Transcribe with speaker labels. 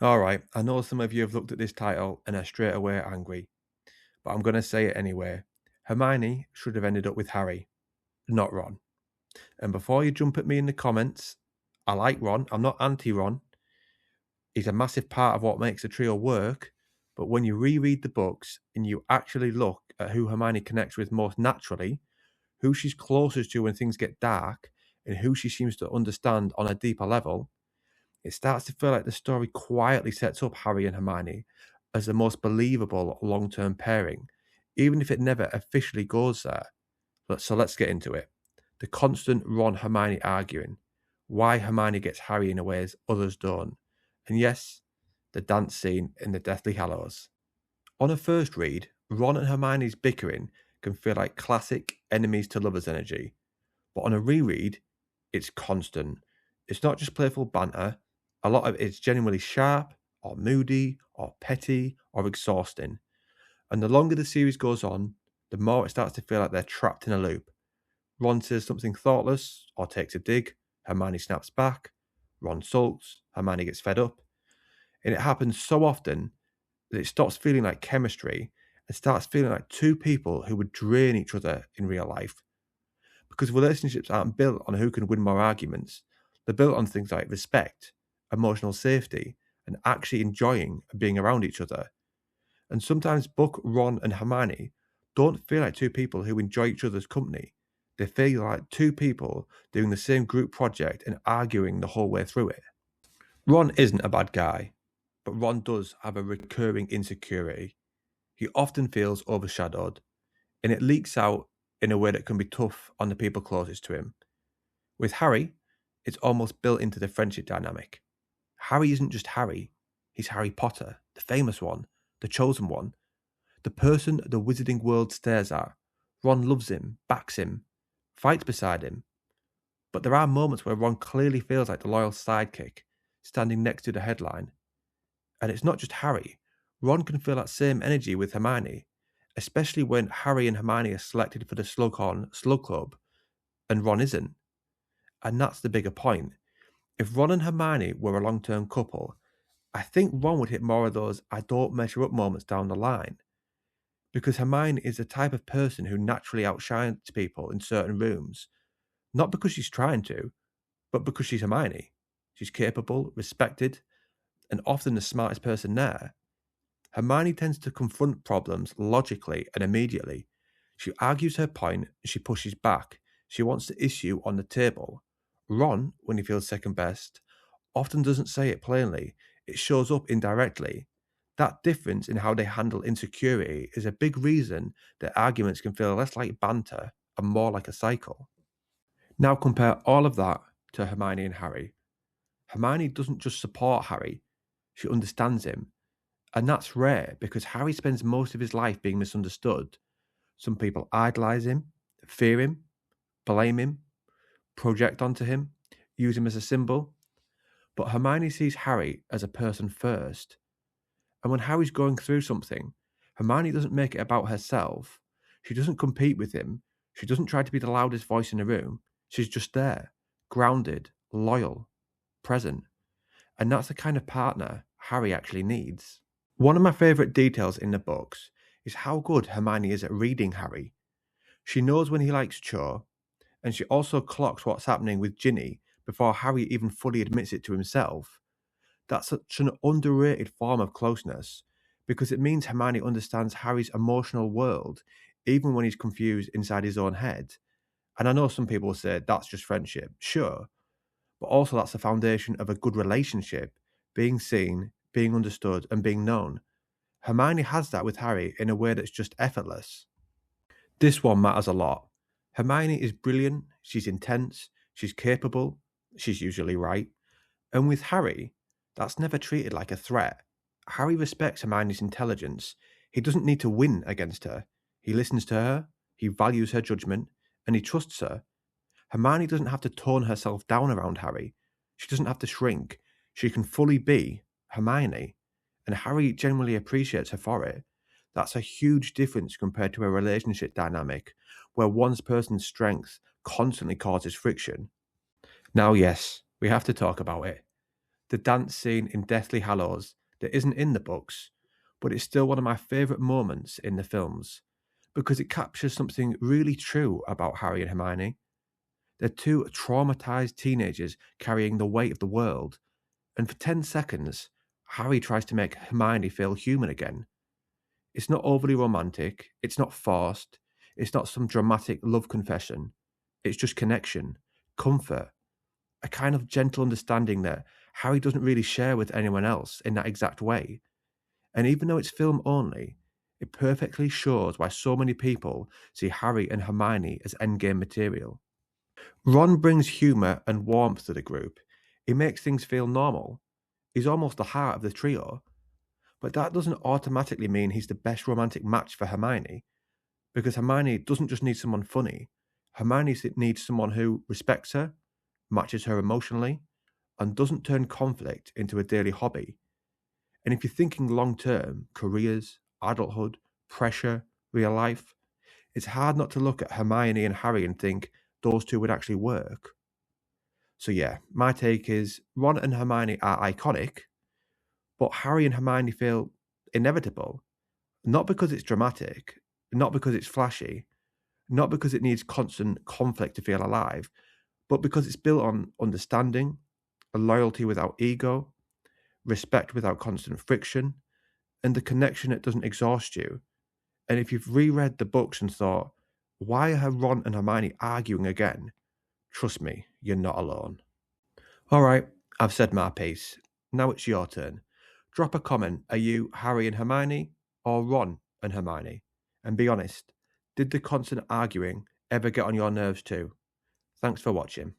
Speaker 1: Alright, I know some of you have looked at this title and are straight away angry, but I'm going to say it anyway. Hermione should have ended up with Harry, not Ron. And before you jump at me in the comments, I like Ron. I'm not anti-Ron. He's a massive part of what makes the trio work, but when you reread the books and you actually look at who Hermione connects with most naturally, who she's closest to when things get dark, and who she seems to understand on a deeper level, it starts to feel like the story quietly sets up Harry and Hermione as the most believable long-term pairing, even if it never officially goes there. So let's get into it. The constant Ron-Hermione arguing, why Hermione gets Harry in ways others don't, and yes, the dance scene in the Deathly Hallows. On a first read, Ron and Hermione's bickering can feel like classic enemies to lovers energy, but on a reread, it's constant. It's not just playful banter, a lot of it's genuinely sharp, or moody, or petty, or exhausting. And the longer the series goes on, the more it starts to feel like they're trapped in a loop. Ron says something thoughtless, or takes a dig, Hermione snaps back, Ron sulks, Hermione gets fed up. And it happens so often that it stops feeling like chemistry and starts feeling like two people who would drain each other in real life. Because relationships aren't built on who can win more arguments, they're built on things like respect, emotional safety, and actually enjoying being around each other. And sometimes book Ron and Hermione don't feel like two people who enjoy each other's company. They feel like two people doing the same group project and arguing the whole way through it. Ron isn't a bad guy, but Ron does have a recurring insecurity. He often feels overshadowed, and it leaks out in a way that can be tough on the people closest to him. With Harry, it's almost built into the friendship dynamic. Harry isn't just Harry, he's Harry Potter, the famous one, the chosen one, the person the wizarding world stares at. Ron loves him, backs him, fights beside him. But there are moments where Ron clearly feels like the loyal sidekick, standing next to the headline. And it's not just Harry. Ron can feel that same energy with Hermione, especially when Harry and Hermione are selected for the Slughorn Slug Club, and Ron isn't. And that's the bigger point. If Ron and Hermione were a long-term couple, I think Ron would hit more of those I don't measure up moments down the line. Because Hermione is the type of person who naturally outshines people in certain rooms, not because she's trying to, but because she's Hermione. She's capable, respected, and often the smartest person there. Hermione tends to confront problems logically and immediately. She argues her point, she pushes back, she wants the issue on the table. Ron, when he feels second best, often doesn't say it plainly, it shows up indirectly. That difference in how they handle insecurity is a big reason that arguments can feel less like banter and more like a cycle. Now compare all of that to Hermione and Harry. Hermione doesn't just support Harry, she understands him. And that's rare because Harry spends most of his life being misunderstood. Some people idolize him, fear him, blame him, project onto him, use him as a symbol. But Hermione sees Harry as a person first. And when Harry's going through something, Hermione doesn't make it about herself. She doesn't compete with him. She doesn't try to be the loudest voice in the room. She's just there, grounded, loyal, present. And that's the kind of partner Harry actually needs. One of my favourite details in the books is how good Hermione is at reading Harry. She knows when he likes Cho, and she also clocks what's happening with Ginny before Harry even fully admits it to himself. That's such an underrated form of closeness because it means Hermione understands Harry's emotional world even when he's confused inside his own head. And I know some people will say that's just friendship, sure, but also that's the foundation of a good relationship, being seen, being understood, and being known. Hermione has that with Harry in a way that's just effortless. This one matters a lot. Hermione is brilliant, she's intense, she's capable, she's usually right. And with Harry, that's never treated like a threat. Harry respects Hermione's intelligence. He doesn't need to win against her. He listens to her, he values her judgment, and he trusts her. Hermione doesn't have to tone herself down around Harry. She doesn't have to shrink. She can fully be Hermione, and Harry genuinely appreciates her for it. That's a huge difference compared to a relationship dynamic where one person's strength constantly causes friction. Now, yes, we have to talk about it. The dance scene in Deathly Hallows that isn't in the books, but it's still one of my favourite moments in the films because it captures something really true about Harry and Hermione. They're two traumatised teenagers carrying the weight of the world, and for 10 seconds, Harry tries to make Hermione feel human again. It's not overly romantic, it's not forced, it's not some dramatic love confession. It's just connection, comfort, a kind of gentle understanding that Harry doesn't really share with anyone else in that exact way. And even though it's film only, it perfectly shows why so many people see Harry and Hermione as endgame material. Ron brings humour and warmth to the group. He makes things feel normal. He's almost the heart of the trio. But that doesn't automatically mean he's the best romantic match for Hermione, because Hermione doesn't just need someone funny. Hermione needs someone who respects her, matches her emotionally, and doesn't turn conflict into a daily hobby. And if you're thinking long term, careers, adulthood, pressure, real life, it's hard not to look at Hermione and Harry and think those two would actually work. So, yeah, my take is Ron and Hermione are iconic, but Harry and Hermione feel inevitable. Not because it's dramatic, not because it's flashy, not because it needs constant conflict to feel alive, but because it's built on understanding, a loyalty without ego, respect without constant friction, and the connection that doesn't exhaust you. And if you've reread the books and thought, why are Ron and Hermione arguing again? Trust me, you're not alone. All right, I've said my piece. Now it's your turn. Drop a comment. Are you Harry and Hermione or Ron and Hermione? And be honest, did the constant arguing ever get on your nerves too? Thanks for watching.